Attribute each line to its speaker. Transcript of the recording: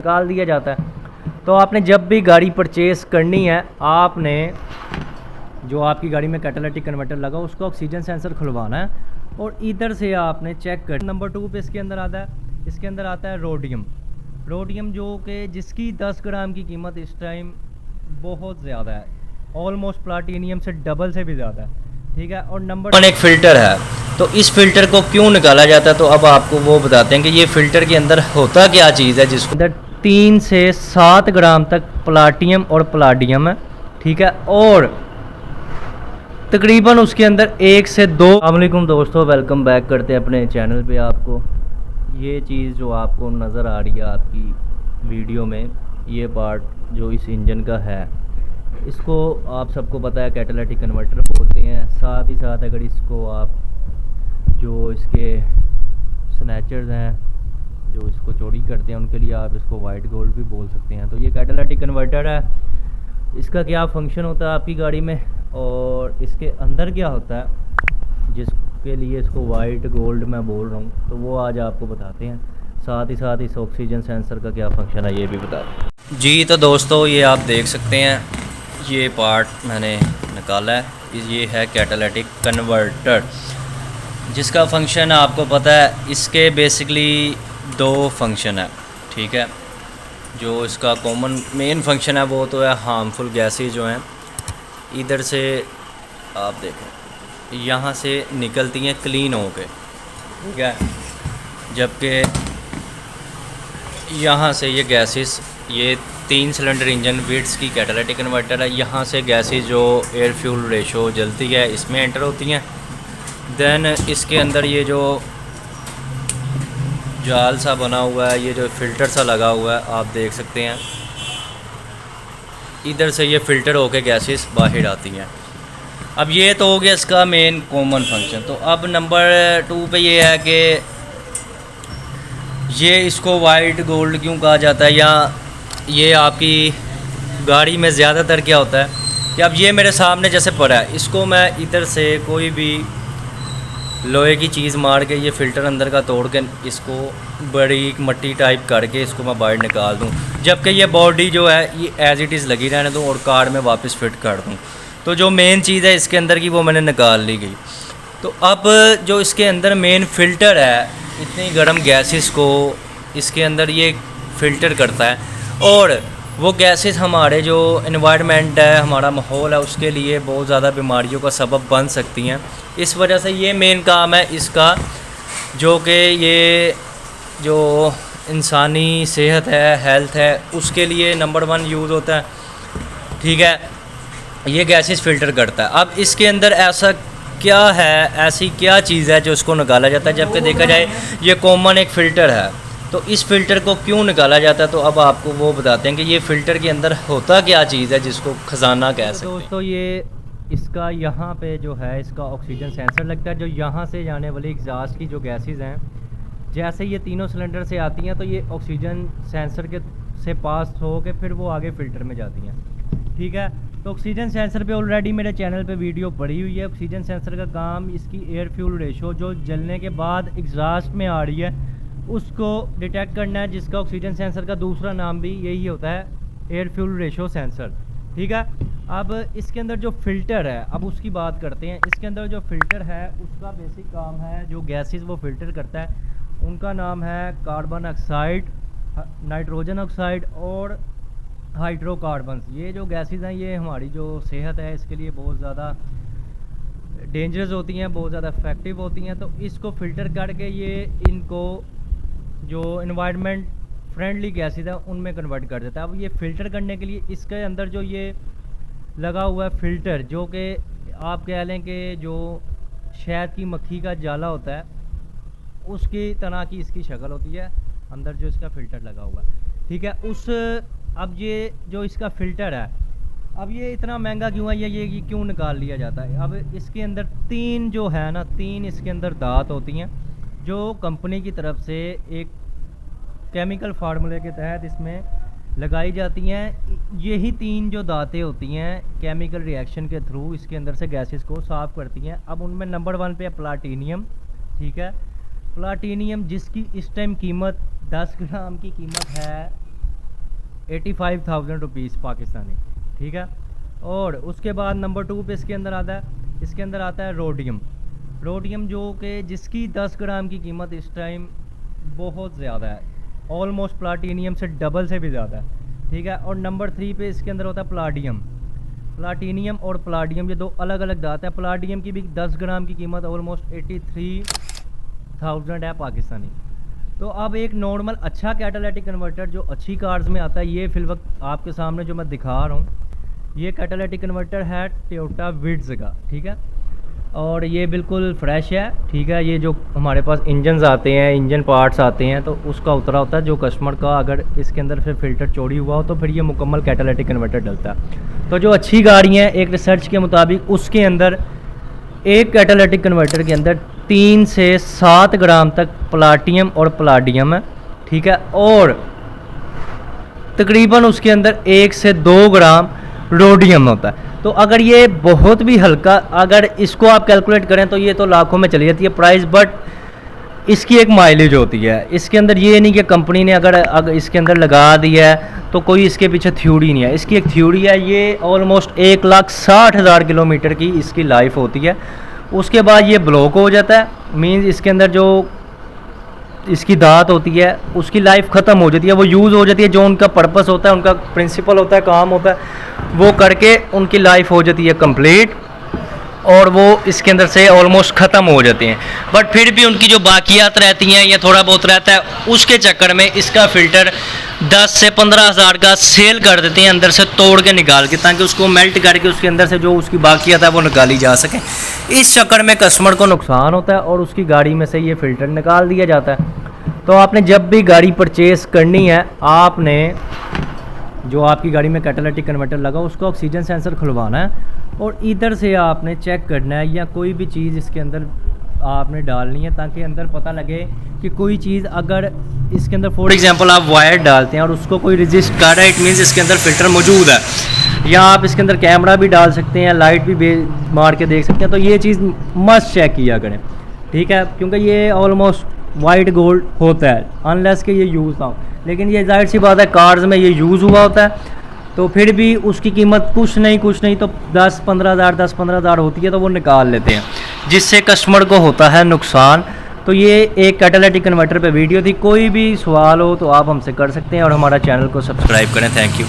Speaker 1: निकाल दिया जाता है। तो आपने जब भी गाड़ी परचेज़ करनी है, आपने जो आपकी गाड़ी में कैटालिटिक कन्वर्टर लगा उसका ऑक्सीजन सेंसर खुलवाना है और इधर से आपने चेक कर। नंबर 2 पे इसके अंदर आता है रोडियम जो कि जिसकी 10 ग्राम की कीमत इस टाइम बहुत ज़्यादा है, ऑलमोस्ट प्लाटीनियम से डबल से भी ज़्यादा है। ठीक है। और नंबर एक फ़िल्टर है, तो इस फ़िल्टर को क्यों निकाला जाता है, तो अब आपको वो बताते हैं कि ये फ़िल्टर के अंदर होता क्या चीज़ है जिसके अंदर 3 से 7 ग्राम तक प्लाटियम और प्लाडियम है। ठीक है। और तकरीबन उसके अंदर 1 से 2। अस्सलामुअलैकुम दोस्तों, वेलकम बैक करते हैं अपने चैनल पे। आपको ये चीज़ जो आपको नज़र आ रही है आपकी वीडियो में, ये पार्ट जो इस इंजन का है, इसको आप सबको पता है कैटालिटिक कन्वर्टर बोलते हैं। साथ ही साथ अगर इसको आप जो इसके स्नैचर्स हैं जो इसको चोरी करते हैं उनके लिए आप इसको वाइट गोल्ड भी बोल सकते हैं। तो ये कैटालिटिक कन्वर्टर है, इसका क्या फंक्शन होता है आपकी गाड़ी में और इसके अंदर क्या होता है जिसके लिए इसको वाइट गोल्ड मैं बोल रहा हूँ, तो वो आज आपको बताते हैं। साथ ही साथ इस ऑक्सीजन सेंसर का क्या फंक्शन है ये भी बता दें। जी तो दोस्तों, ये आप देख सकते हैं, ये पार्ट मैंने निकाला है, ये है कैटालिटिक कन्वर्टर जिसका फंक्शन आपको पता है। इसके बेसिकली 2 फंक्शन है। ठीक है। जो इसका कॉमन मेन फंक्शन है वो तो है हार्मफुल गैसेज जो हैं इधर से आप देखें यहाँ से निकलती हैं क्लीन हो के। ठीक है। जबकि यहाँ से ये गैसेस, ये 3 सिलेंडर इंजन विड्स की कैटालिटिक कन्वर्टर है, यहाँ से गैसेस जो एयर फ्यूल रेशो जलती है इसमें एंटर होती हैं। देन इसके अंदर ये जो जाल सा बना हुआ है, ये जो फ़िल्टर सा लगा हुआ है आप देख सकते हैं, इधर से ये फ़िल्टर होके गैसेस बाहर आती हैं। अब ये तो हो गया इसका मेन कॉमन फंक्शन। तो अब नंबर 2 पे ये है कि ये इसको वाइट गोल्ड क्यों कहा जाता है, या ये आपकी गाड़ी में ज़्यादातर क्या होता है कि अब ये मेरे सामने जैसे पड़ा है, इसको मैं इधर से कोई भी लोहे की चीज़ मार के ये फ़िल्टर अंदर का तोड़ के इसको बड़ी मट्टी टाइप करके इसको मैं बाहर निकाल दूं, जबकि ये बॉडी जो है ये एज़ इट इज़ लगी रहने दूं और कार में वापस फिट कर दूं। तो जो मेन चीज़ है इसके अंदर की वो मैंने निकाल ली गई। तो अब जो इसके अंदर मेन फ़िल्टर है, इतनी गर्म गैसेस को इसके अंदर ये फ़िल्टर करता है और वो गैसेस हमारे जो एनवायरनमेंट है, हमारा माहौल है, उसके लिए बहुत ज़्यादा बीमारियों का सबब बन सकती हैं। इस वजह से ये मेन काम है इसका, जो कि ये जो इंसानी सेहत है, हेल्थ है, उसके लिए नंबर 1 यूज़ होता है। ठीक है। ये गैसेस फ़िल्टर करता है। अब इसके अंदर ऐसा क्या है, ऐसी क्या चीज़ है जो इसको निकाला जाता है, जबकि देखा जाए ये कॉमन एक फ़िल्टर है। तो इस फ़िल्टर को क्यों निकाला जाता है, तो अब आपको वो बताते हैं कि ये फ़िल्टर के अंदर होता क्या चीज़ है जिसको ख़जाना कह सकते हैं। दोस्तों, ये इसका यहाँ पे जो है इसका ऑक्सीजन सेंसर लगता है, जो यहाँ से जाने वाली एग्जॉस्ट की जो गैसेस हैं, जैसे ये तीनों सिलेंडर से आती हैं तो ये ऑक्सीजन सेंसर के से पास हो के फिर वो आगे फ़िल्टर में जाती हैं। ठीक है। तो ऑक्सीजन सेंसर पे ऑलरेडी मेरे चैनल पे वीडियो पड़ी हुई है। ऑक्सीजन सेंसर का काम इसकी एयर फ्यूल रेशो जो जलने के बाद एग्जॉस्ट में आ रही है उसको डिटेक्ट करना है, जिसका ऑक्सीजन सेंसर का दूसरा नाम भी यही होता है, एयर फ्यूल रेशो सेंसर। ठीक है। अब इसके अंदर जो फ़िल्टर है, अब उसकी बात करते हैं। इसके अंदर जो फ़िल्टर है उसका बेसिक काम है, जो गैसेस वो फ़िल्टर करता है उनका नाम है कार्बन ऑक्साइड, नाइट्रोजन ऑक्साइड और हाइड्रोकार्बन्स। ये जो गैसेस हैं ये हमारी जो सेहत है इसके लिए बहुत ज़्यादा डेंजरस होती हैं, बहुत ज़्यादा इफ़ेक्टिव होती हैं। तो इसको फ़िल्टर करके ये इनको जो इन्वायरमेंट फ्रेंडली गैसेस है उनमें कन्वर्ट कर देता है। अब ये फ़िल्टर करने के लिए इसके अंदर जो ये लगा हुआ है फ़िल्टर, जो कि आप कह लें कि जो शहद की मक्खी का जाला होता है उसकी तरह की इसकी शक्ल होती है अंदर जो इसका फ़िल्टर लगा हुआ है। ठीक है। अब ये जो इसका फ़िल्टर है, अब ये इतना महंगा क्यों है, ये क्यों निकाल लिया जाता है। अब इसके अंदर 3 जो है ना, 3 इसके अंदर दांत होती हैं जो कंपनी की तरफ से एक केमिकल फार्मूले के तहत इसमें लगाई जाती हैं। यही 3 जो दांतें होती हैं केमिकल रिएक्शन के थ्रू इसके अंदर से गैसेस को साफ़ करती हैं। अब उनमें नंबर 1 पे है प्लाटीनियम। ठीक है। प्लाटीनियम जिसकी इस टाइम कीमत 10 ग्राम की कीमत है 85,000 रुपीज़ पाकिस्तानी, ठीक है। और उसके बाद नंबर 2 पे इसके अंदर आता है रोडियम जो कि जिसकी 10 ग्राम की कीमत इस टाइम बहुत ज़्यादा है, ऑलमोस्ट प्लाटीनियम से डबल से भी ज़्यादा है, ठीक है। और नंबर 3 पे इसके अंदर होता है प्लाटीनियम और प्लाडियम, ये 2 अलग अलग धात है। प्लाडियम की भी 10 ग्राम की कीमत ऑलमोस्ट 83,000 है पाकिस्तानी। तो अब एक नॉर्मल अच्छा कैटालिटिक कन्वर्टर जो अच्छी कार्स में आता है, ये फिल वक्त आपके सामने जो मैं दिखा रहा हूँ, ये कैटालिटिक कन्वर्टर है टोयोटा विड्स का, ठीक है। और ये बिल्कुल फ्रेश है, ठीक है। ये जो हमारे पास इंजन आते हैं, इंजन पार्ट्स आते हैं, तो उसका उतरा होता है जो कस्टमर का, अगर इसके अंदर फिर फ़िल्टर चोरी हुआ हो तो फिर ये मुकम्मल कैटालिटिक कन्वर्टर डलता है। तो जो अच्छी गाड़ी हैं, एक रिसर्च के मुताबिक उसके अंदर एक कैटालिटिक कन्वर्टर के अंदर 3 से 7 ग्राम तक प्लाटियम और प्लाडियम है, ठीक है। और तकरीबन उसके अंदर 1 से 2 ग्राम रोडियम होता है। तो अगर ये बहुत भी हल्का, अगर इसको आप कैलकुलेट करें तो ये तो लाखों में चली जाती है प्राइस, बट इसकी एक माइलेज होती है इसके अंदर। ये नहीं कि कंपनी ने अगर इसके अंदर लगा दिया है तो कोई इसके पीछे थ्योरी नहीं है, इसकी एक थ्योरी है। ये ऑलमोस्ट 1,60,000 किलोमीटर की इसकी लाइफ होती है। उसके बाद ये ब्लॉक हो जाता है, मीन्स इसके अंदर जो इसकी दांत होती है उसकी लाइफ ख़त्म हो जाती है, वो यूज़ हो जाती है। जो उनका पर्पस होता है, उनका प्रिंसिपल होता है, काम होता है, वो करके उनकी लाइफ हो जाती है कंप्लीट, और वो इसके अंदर से ऑलमोस्ट ख़त्म हो जाते हैं। बट फिर भी उनकी जो बाकियात रहती हैं या थोड़ा बहुत रहता है, उसके चक्कर में इसका फ़िल्टर 10 से 15,000 का सेल कर देते हैं अंदर से तोड़ के निकाल के, ताकि उसको मेल्ट करके उसके अंदर से जो उसकी बाकियात है वो निकाली जा सके। इस चक्कर में कस्टमर को नुकसान होता है और उसकी गाड़ी में से ये फ़िल्टर निकाल दिया जाता है। तो आपने जब भी गाड़ी परचेज़ करनी है, आपने जो आपकी गाड़ी में कैटालिटिक कन्वर्टर लगा उसको ऑक्सीजन सेंसर खुलवाना है और इधर से आपने चेक करना है, या कोई भी चीज़ इसके अंदर आपने डालनी है ताकि अंदर पता लगे कि कोई चीज़ अगर इसके अंदर फॉर एग्जांपल आप वायर डालते हैं और उसको कोई रजिस्ट कर रहा है, इट मीन्स इसके अंदर फ़िल्टर मौजूद है। या आप इसके अंदर कैमरा भी डाल सकते हैं, लाइट भी मार के देख सकते हैं। तो ये चीज़ मस्ट चेक किया करें, ठीक है, क्योंकि ये ऑलमोस्ट वाइट गोल्ड होता है अनलेस के ये यूज़ ना हो। लेकिन ये जाहिर सी बात है कार्स में ये यूज़ हुआ होता है, तो फिर भी उसकी कीमत कुछ नहीं तो 10-15,000 होती है, तो वो निकाल लेते हैं, जिससे कस्टमर को होता है नुकसान। तो ये एक कैटालिटिक कन्वर्टर पे वीडियो थी। कोई भी सवाल हो तो आप हमसे कर सकते हैं और हमारा चैनल को सब्सक्राइब करें। Thank you.